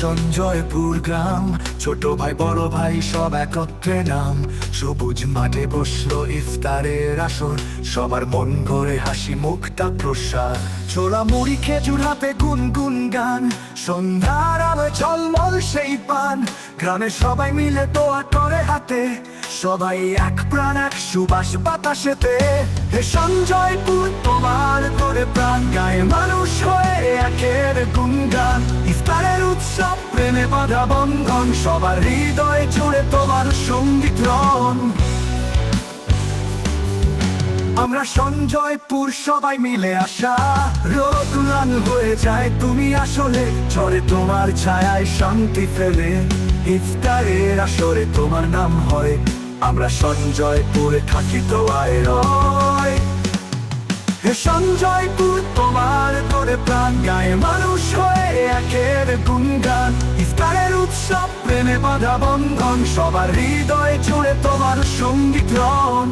সঞ্জয়পুর গ্রাম, ছোট ভাই বড় ভাই সব একত্রে নাম। সবুজ মাঠে বসলো ইফতারের আসর, সবার মন ভরে হাসি মুখটা প্রসাদ। ছোলা মুড়ি খেজুর হাতে গুনগুন গান, সন্ধ্যার আলোয় ঝলমল সেই পান। গ্রামে সবাই মিলে দোয়া করে হাতে, সবাই এক প্রাণ এক সুবাস বাতাসেতে। হে সঞ্জয়পুর তোমার করে প্রাণ, গায়ে মানুষ হয়ে একের গুণগান। ইফতারের উৎসব প্রেমে বাঁধা বন্ধন, সবার হৃদয়ে জুড়ে তোমার সঙ্গীত রণ। আমরা সঞ্জয়পুর সবাই মিলে আসা, রোদ উলান হয়ে যায় তুমি আসলে। ঝরে তোমার ছায়ায় শান্তি ফেলে, ইফতারের আসরে তোমার নাম হয়। আমরা সঞ্জয়পুরে থাকি দোয়ায় রয়। হে সঞ্জয়পুর তোমার করে প্রাণ, গায়ে মানুষ হয়ে একের গুণগান। ইফতারের উৎসব প্রেমে বাঁধা বন্ধন, সবার হৃদয়ে জুড়ে তোমার সঙ্গীত রণ।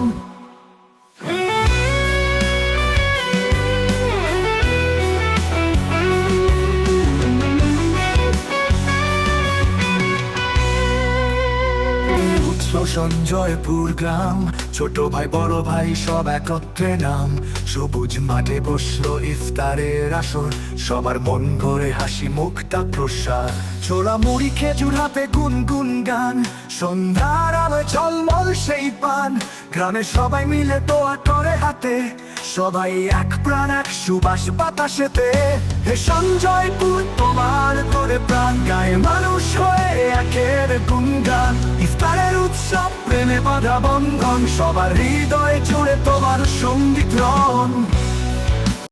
সঞ্জয়পুর গ্রাম, ছোট ভাই বড় ভাই সব একত্রে নাম। সবুজ মাঠে বসলো ইফতারের আসর, সবার মন ভরে হাসি মুখটা প্রসাদ। ছোলা মুড়ি খেজুর হাতে গুনগুন গান, সন্ধ্যার আলোয় ঝলমল সেই পান। গ্রামে সবাই মিলে দোয়া করে হাতে, সবাই এক প্রাণ এক সুবাস বাতাসেতে। হে সঞ্জয়পুর তোমার করে প্রাণ, গায়ে মানুষ হয়ে একের গুণগান। ইফতারের উৎসব প্রেমে বাঁধা বন্ধন, সবার হৃদয়ে জুড়ে তোমার সঙ্গীত রণ।